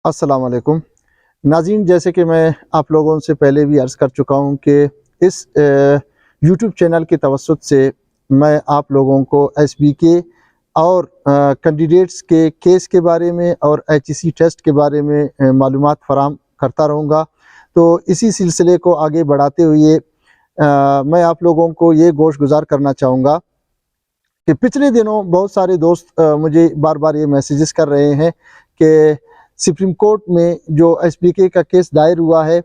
अस्सलाम वालेकुम नाज़रीन, जैसे कि मैं आप लोगों से पहले भी अर्ज़ कर चुका हूँ कि इस यूट्यूब चैनल के तवस्सुत से मैं आप लोगों को एसबीके और कैंडिडेट्स के केस के बारे में और एचईसी टेस्ट के बारे में मालूमात फराहम करता रहूँगा। तो इसी सिलसिले को आगे बढ़ाते हुए मैं आप लोगों को ये गोश गुजार करना चाहूँगा कि पिछले दिनों बहुत सारे दोस्त मुझे बार बार ये मैसेजेस कर रहे हैं कि सुप्रीम कोर्ट में जो एसबीके का केस दायर हुआ है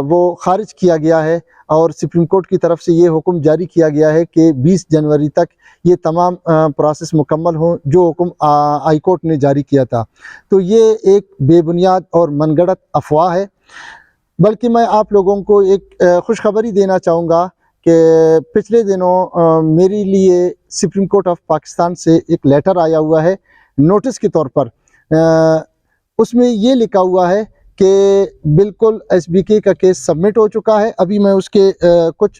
वो ख़ारिज किया गया है और सुप्रीम कोर्ट की तरफ से ये हुक्म जारी किया गया है कि 20 जनवरी तक ये तमाम प्रोसेस मुकम्मल हों जो हुक्म हाई कोर्ट ने जारी किया था। तो ये एक बेबुनियाद और मनगढ़ंत अफवाह है। बल्कि मैं आप लोगों को एक खुशखबरी देना चाहूँगा कि पिछले दिनों मेरे लिए सुप्रीम कोर्ट ऑफ पाकिस्तान से एक लेटर आया हुआ है नोटिस के तौर पर। उसमें ये लिखा हुआ है कि बिल्कुल एसबीके का केस सबमिट हो चुका है। अभी मैं उसके कुछ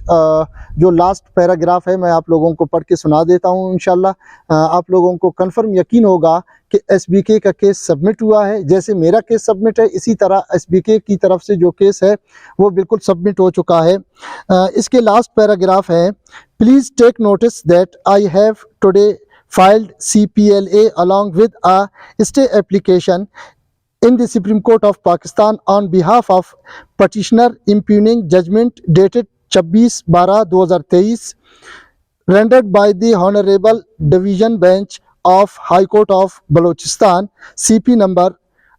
जो लास्ट पैराग्राफ है मैं आप लोगों को पढ़ के सुना देता हूँ। इंशाल्लाह आप लोगों को कंफर्म यकीन होगा कि एसबीके का केस सबमिट हुआ है। जैसे मेरा केस सबमिट है इसी तरह एसबीके की तरफ से जो केस है वो बिल्कुल सबमिट हो चुका है। इसके लास्ट पैराग्राफ है, please take notice that I have today filed CPLA along with a stay application in the Supreme Court of Pakistan on behalf of petitioner impugning judgment dated 26/12/2023 rendered by the Honorable Division Bench of High Court of Balochistan CP number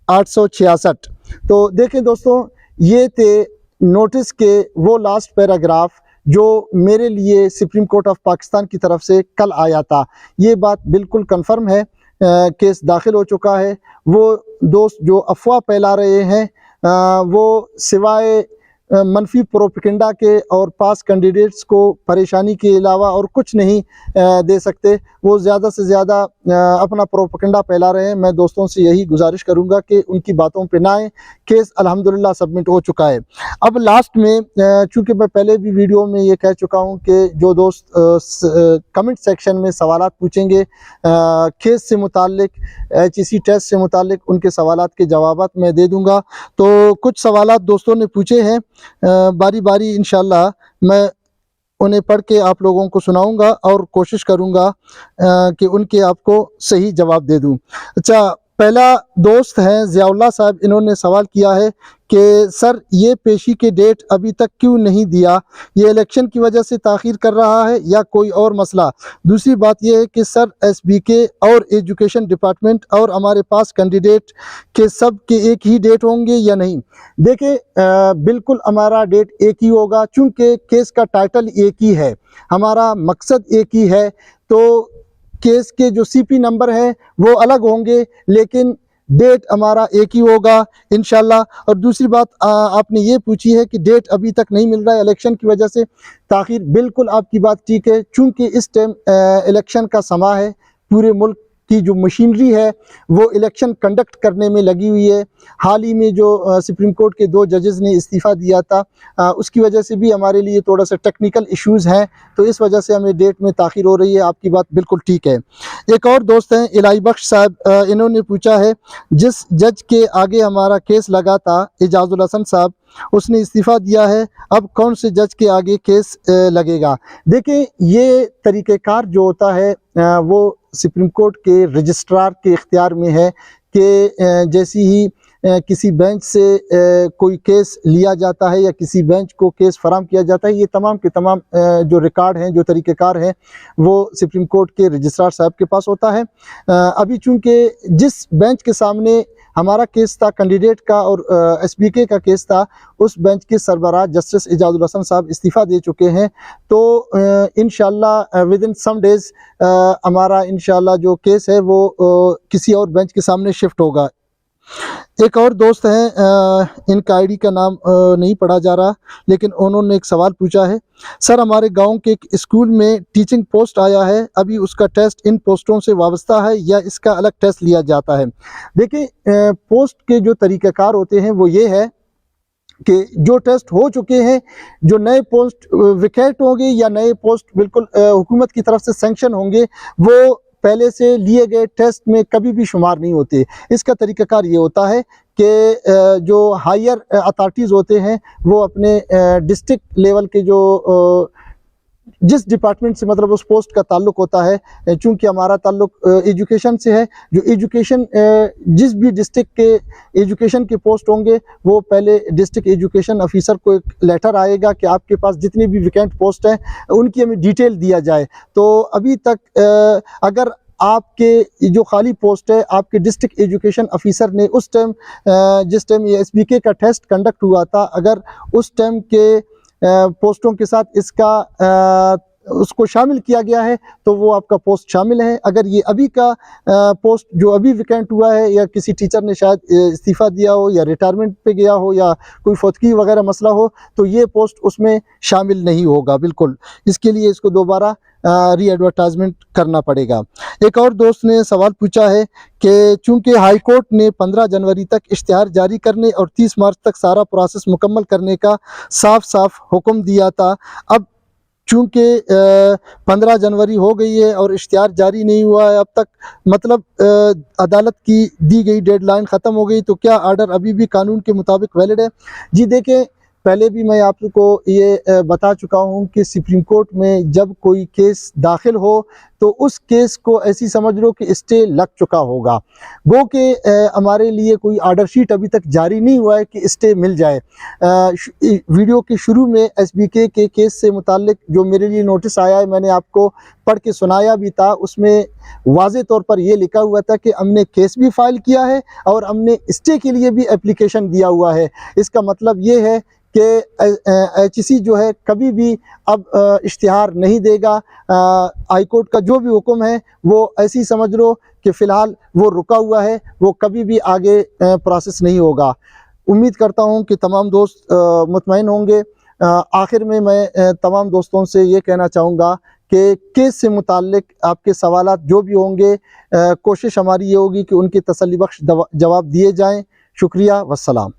866। तो देखें दोस्तों, ये थे notice के वो last paragraph जो मेरे लिए सुप्रीम कोर्ट ऑफ पाकिस्तान की तरफ से कल आया था। ये बात बिल्कुल कंफर्म है, केस दाखिल हो चुका है। वो दोस्त जो अफवाह फैला रहे हैं वो सिवाय मनफी प्रोपेगेंडा के और पास कैंडिडेट्स को परेशानी के अलावा और कुछ नहीं दे सकते। वो ज़्यादा से ज़्यादा अपना प्रोपेगेंडा फैला रहे हैं। मैं दोस्तों से यही गुजारिश करूंगा कि उनकी बातों पे ना आए। केस अल्हम्दुलिल्लाह सबमिट हो चुका है। अब लास्ट में चूँकि मैं पहले भी वीडियो में ये कह चुका हूँ कि जो दोस्त कमेंट सेक्शन में सवालात पूछेंगे केस से मुताल्लिक, एचईसी टेस्ट से मुताल्लिक, उनके सवालात के जवाबात मैं दे दूँगा। तो कुछ सवालात दोस्तों ने पूछे हैं, बारी बारी इंशाल्लाह मैं उन्हें पढ़ के आप लोगों को सुनाऊंगा और कोशिश करूंगा कि उनके आपको सही जवाब दे दूं। अच्छा, पहला दोस्त हैं ज़ियाउल्लाह साहब, इन्होंने सवाल किया है कि सर ये पेशी के डेट अभी तक क्यों नहीं दिया, ये इलेक्शन की वजह से ताख़ीर कर रहा है या कोई और मसला। दूसरी बात यह है कि सर एसबीके और एजुकेशन डिपार्टमेंट और हमारे पास कैंडिडेट के सब के एक ही डेट होंगे या नहीं। देखिए बिल्कुल हमारा डेट एक ही होगा, चूँकि केस का टाइटल एक ही है, हमारा मकसद एक ही है। तो केस के जो सीपी नंबर हैं वो अलग होंगे लेकिन डेट हमारा एक ही होगा इंशाल्लाह। और दूसरी बात आपने ये पूछी है कि डेट अभी तक नहीं मिल रहा है इलेक्शन की वजह से ताख़ीर। बिल्कुल आपकी बात ठीक है, चूँकि इस टाइम इलेक्शन का समा है, पूरे मुल्क की जो मशीनरी है वो इलेक्शन कंडक्ट करने में लगी हुई है। हाल ही में जो सुप्रीम कोर्ट के 2 जजेस ने इस्तीफ़ा दिया था उसकी वजह से भी हमारे लिए थोड़ा सा टेक्निकल इश्यूज़ हैं, तो इस वजह से हमें डेट में ताख़ीर हो रही है। आपकी बात बिल्कुल ठीक है। एक और दोस्त हैं इलाही बख्श साहब, इन्होंने पूछा है जिस जज के आगे हमारा केस लगा था एजाजुल हसन साहब, उसने इस्तीफ़ा दिया है, अब कौन से जज के आगे केस लगेगा। देखिए ये तरीक़ेकार जो होता है वो सुप्रीम कोर्ट के रजिस्ट्रार के इख्तियार में है कि जैसी ही किसी बेंच से कोई केस लिया जाता है या किसी बेंच को केस फराहम किया जाता है, ये तमाम के तमाम जो रिकॉर्ड हैं, जो तरीक़ेकार हैं, वो सुप्रीम कोर्ट के रजिस्ट्रार साहब के पास होता है। अभी चूँकि जिस बेंच के सामने हमारा केस था कैंडिडेट का और एसबीके का केस था, उस बेंच के सरबराह जस्टिस एजाजुल हसन साहब इस्तीफ़ा दे चुके हैं। तो इंशाल्लाह विद इन सम डेज़ हमारा इंशाल्लाह जो केस है वो किसी और बेंच के सामने शिफ्ट होगा। एक और दोस्त हैं, इनका आईडी का नाम नहीं पढ़ा जा रहा, लेकिन उन्होंने एक सवाल पूछा है, सर हमारे गांव के एक स्कूल में टीचिंग पोस्ट आया है, अभी उसका टेस्ट इन पोस्टों से वाबस्ता है या इसका अलग टेस्ट लिया जाता है। देखिए पोस्ट के जो तरीक़ाकार होते हैं वो ये है कि जो टेस्ट हो चुके हैं, जो नए पोस्ट विकेट होंगे या नए पोस्ट बिल्कुल हुकूमत की तरफ से सेंक्शन होंगे, वो पहले से लिए गए टेस्ट में कभी भी शुमार नहीं होते। इसका तरीक़ाकार ये होता है कि जो हायर अथॉरिटीज़ होते हैं वो अपने डिस्ट्रिक्ट लेवल के जो जिस डिपार्टमेंट से मतलब उस पोस्ट का ताल्लुक़ होता है, चूँकि हमारा ताल्लुक़ एजुकेशन से है, जो एजुकेशन जिस भी डिस्ट्रिक्ट के एजुकेशन के पोस्ट होंगे वो पहले डिस्ट्रिक्ट एजुकेशन ऑफिसर को एक लेटर आएगा कि आपके पास जितनी भी वैकेंट पोस्ट हैं उनकी हमें डिटेल दिया जाए। तो अभी तक अगर आपके जो खाली पोस्ट है आपके डिस्ट्रिक्ट एजुकेशन ऑफिसर ने उस टाइम जिस टाइम ये SBK का टेस्ट कंडक्ट हुआ था, अगर उस टाइम के पोस्टों के साथ इसका उसको शामिल किया गया है तो वो आपका पोस्ट शामिल है। अगर ये अभी का पोस्ट जो अभी वैकेंट हुआ है या किसी टीचर ने शायद इस्तीफ़ा दिया हो या रिटायरमेंट पे गया हो या कोई फौतगी वगैरह मसला हो तो ये पोस्ट उसमें शामिल नहीं होगा बिल्कुल। इसके लिए इसको दोबारा री एडवर्टाइजमेंट करना पड़ेगा। एक और दोस्त ने सवाल पूछा है कि चूँकि हाई कोर्ट ने 15 जनवरी तक इश्तिहार जारी करने और 30 मार्च तक सारा प्रोसेस मुकम्मल करने का साफ साफ हुक्म दिया था, अब चूँकि 15 जनवरी हो गई है और इश्तिहार जारी नहीं हुआ है अब तक, मतलब अदालत की दी गई डेडलाइन ख़त्म हो गई, तो क्या आर्डर अभी भी कानून के मुताबिक वैलिड है? जी देखें, पहले भी मैं आपको ये बता चुका हूँ कि सुप्रीम कोर्ट में जब कोई केस दाखिल हो तो उस केस को ऐसी समझ लो कि स्टे लग चुका होगा। गो कि हमारे लिए कोई आर्डर शीट अभी तक जारी नहीं हुआ है कि स्टे मिल जाए। वीडियो के शुरू में SBK के केस से मुताल्लिक जो मेरे लिए नोटिस आया है मैंने आपको पढ़ के सुनाया भी था, उसमें वाज़े तौर पर यह लिखा हुआ था कि हमने केस भी फाइल किया है और हमने स्टे के लिए भी एप्लीकेशन दिया हुआ है। इसका मतलब ये है कि HEC जो है कभी भी अब इश्तिहार नहीं देगा। हाई कोर्ट का जो भी हुक्म है वो ऐसी समझ लो कि फ़िलहाल वो रुका हुआ है, वो कभी भी आगे प्रोसेस नहीं होगा। उम्मीद करता हूँ कि तमाम दोस्त मुतमईन होंगे। आखिर में मैं तमाम दोस्तों से ये कहना चाहूँगा कि केस से मुताल्लिक आपके सवालात जो भी होंगे कोशिश हमारी ये होगी कि उनकी तसल्ली बख्श जवाब दिए जाएँ। शुक्रिया, वस्सलाम।